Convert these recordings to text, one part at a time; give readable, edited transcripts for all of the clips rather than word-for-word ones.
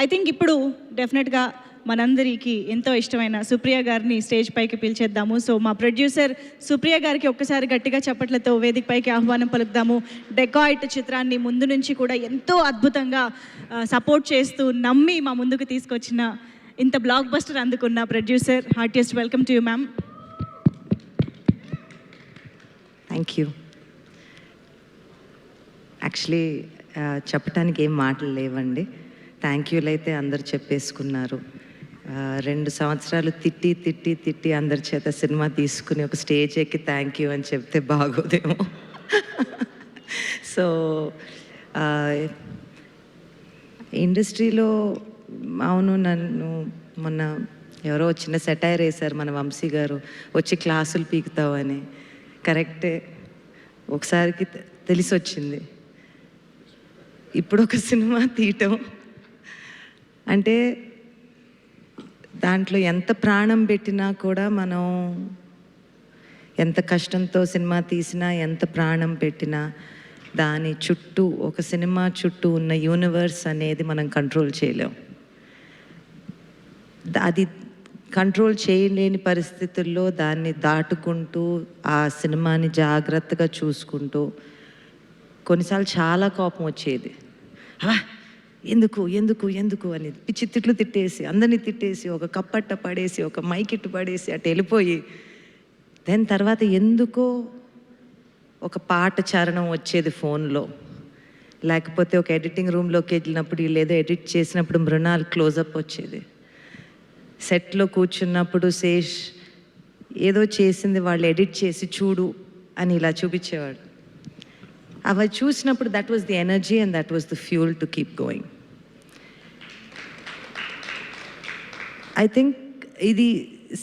I think ఇప్పుడు డెఫినెట్గా మనందరికీ ఎంతో ఇష్టమైన సుప్రియ గారిని స్టేజ్ పైకి పిలిచేద్దాము. సో మా ప్రొడ్యూసర్ సుప్రియ గారికి ఒక్కసారి గట్టిగా చప్పట్లతో వేదిక పైకి ఆహ్వానం పలుకుదాము. డెకాయిట్ చిత్రాన్ని ముందు నుంచి కూడా ఎంతో అద్భుతంగా సపోర్ట్ చేస్తూ నమ్మి మా ముందుకు తీసుకొచ్చిన ఇంత బ్లాక్ బస్టర్ అందుకున్న producer, heartiest welcome to you ma'am. Thank you. Actually చెప్పడానికి ఏం మాటలు లేవండి. థ్యాంక్ యూలు అయితే అందరు చెప్పేసుకున్నారు. 2 సంవత్సరాలు తిట్టి తిట్టి తిట్టి అందరి చేత సినిమా తీసుకుని ఒక స్టేజ్ ఎక్కి థ్యాంక్ యూ అని చెప్తే బాగోదేమో. సో ఇండస్ట్రీలో అవును, నన్ను మొన్న ఎవరో చిన్న సెటైర్ వేశారు మన వంశీ గారు, వచ్చి క్లాసులు పీకుతావు అని. కరెక్టే, ఒకసారికి తెలిసి వచ్చింది. ఇప్పుడు ఒక సినిమా తీయటం అంటే దాంట్లో ఎంత ప్రాణం పెట్టినా కూడా, మనం ఎంత కష్టంతో సినిమా తీసినా, ఎంత ప్రాణం పెట్టినా దాని చుట్టూ, ఒక సినిమా చుట్టూ ఉన్న యూనివర్స్ అనేది మనం కంట్రోల్ చేయలేం. అది కంట్రోల్ చేయలేని పరిస్థితుల్లో దాన్ని దాటుకుంటూ ఆ సినిమాని జాగ్రత్తగా చూసుకుంటూ, కొన్నిసార్లు చాలా కోపం వచ్చేది. ఎందుకు ఎందుకు ఎందుకు అని పిచ్చి తిట్లు తిట్టేసి, అందరినీ తిట్టేసి, ఒక కప్పట్ట పడేసి, ఒక మైకిట్టు పడేసి అటు వెళ్ళిపోయి, దాని తర్వాత ఎందుకో ఒక పాట చరణం వచ్చేది ఫోన్లో, లేకపోతే ఒక ఎడిటింగ్ రూమ్లోకి వెళ్ళినప్పుడు వీళ్ళేదో ఎడిట్ చేసినప్పుడు మృణాల్ క్లోజప్ వచ్చేది. సెట్లో కూర్చున్నప్పుడు శేష్ ఏదో చేసింది వాళ్ళు ఎడిట్ చేసి చూడు అని ఇలా చూపించేవాడు. అవి చూసినప్పుడు that was the energy and that was the fuel to keep going. I think ఇది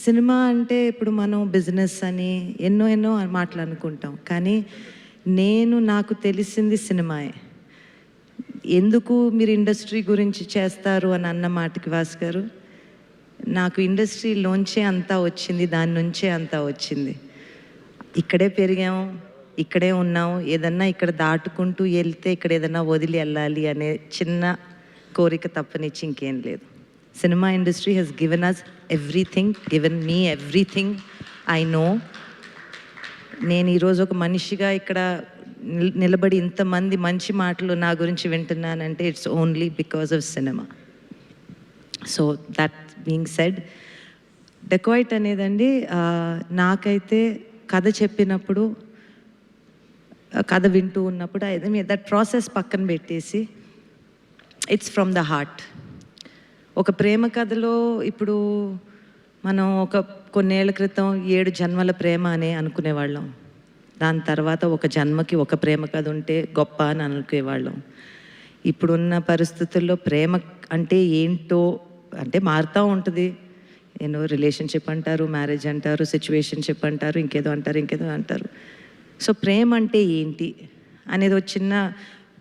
సినిమా అంటే ఇప్పుడు మనం బిజినెస్ అని ఎన్నో ఎన్నో మాటలు అనుకుంటాం, కానీ నాకు తెలిసింది సినిమాయే. ఎందుకు మీరు ఇండస్ట్రీ గురించి చేస్తారు అని అన్న మాటకి వాస్ గారు, నాకు ఇండస్ట్రీలోంచే అంతా వచ్చింది, దాని నుంచే అంతా వచ్చింది. ఇక్కడే పెరిగాము, ఇక్కడే ఉన్నాము, ఏదన్నా ఇక్కడ దాటుకుంటూ వెళ్తే ఇక్కడ ఏదన్నా వదిలి వెళ్ళాలి అనే చిన్న కోరిక తప్పనిచ్చి ఇంకేం లేదు. Cinema industry has given us everything, given me everything I know. నేను ఈరోజు ఒక మనిషిగా ఇక్కడ నిలబడి ఇంతమంది మంచి మాటలు నా గురించి వింటున్నానంటే it's only because of cinema. So that being said, Dacoit అనేదండి, నాకైతే కథ చెప్పినప్పుడు, కథ వింటూ ఉన్నప్పుడు దట్ ప్రాసెస్ పక్కన పెట్టేసి ఇట్స్ ఫ్రమ్ ద హార్ట్. ఒక ప్రేమ కథలో ఇప్పుడు మనం కొన్నేళ్ల క్రితం 7 జన్మల ప్రేమ అని అనుకునేవాళ్ళం. దాని తర్వాత ఒక జన్మకి ఒక ప్రేమ కథ ఉంటే గొప్ప అని అనుకునేవాళ్ళం. ఇప్పుడున్న పరిస్థితుల్లో ప్రేమ అంటే ఏంటో అంటే మారుతూ ఉంటుంది. రిలేషన్షిప్ అంటారు, మ్యారేజ్ అంటారు, సిచ్యువేషన్షిప్ అంటారు, ఇంకేదో అంటారు. సో ప్రేమ అంటే ఏంటి అనేది ఒక చిన్న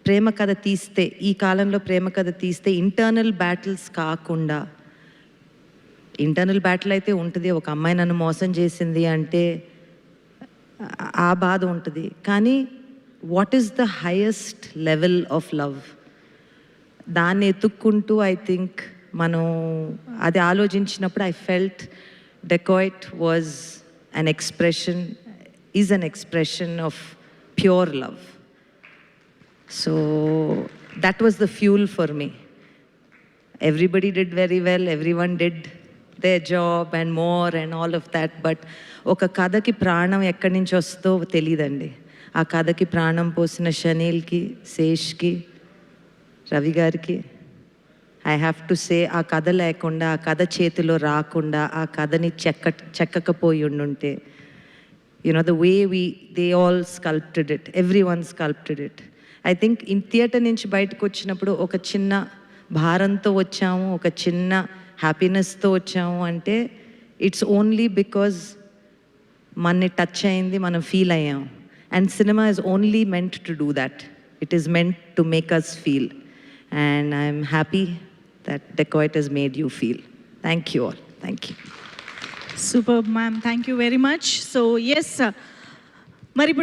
ప్రేమ కథ తీస్తే, ఈ కాలంలో ప్రేమ కథ తీస్తే ఇంటర్నల్ బ్యాటిల్స్ కాకుండా, ఇంటర్నల్ బ్యాటిల్ అయితే ఉంటుంది, ఒక అమ్మాయి నన్ను మోసం చేసింది అంటే ఆ బాధ ఉంటుంది, కానీ what is the highest level of love, దాన్ని ఎత్తుక్కుంటూ ఐ థింక్ మనం అది ఆలోచించినప్పుడు I felt dacoit was an expression, is an expression of pure love. So that was the fuel for me. Everybody did very well, everyone did their job and more and all of that, but ఒక కథకి ప్రాణం ఎక్కడి నుంచి వస్తుందో తెలియదండి. ఆ కథకి ప్రాణం పోసిన షనీల్కి, శేష్కి, రవి గారికి ఐ హ్యావ్ టు సే, ఆ కథ లేకుండా, ఆ కథ చేతిలో రాకుండా, ఆ కథని చెక్కకపోయి ఉండుంటే, the way they all sculpted it, everyone sculpted it. I think in theatre నుంచి బయటకు వచ్చినప్పుడు ఒక చిన్న భారంతో వచ్చాము, ఒక చిన్న హ్యాపీనెస్తో వచ్చాము అంటే ఇట్స్ ఓన్లీ బికాజ్ మనని టచ్ అయింది, మనం ఫీల్ అయ్యాం. And cinema is only meant to do that. It is meant to make us feel. And I'm happy that Dacoit has made you feel. Thank you all. Thank you. Superb, ma'am. Thank you very much. So, yes, sir.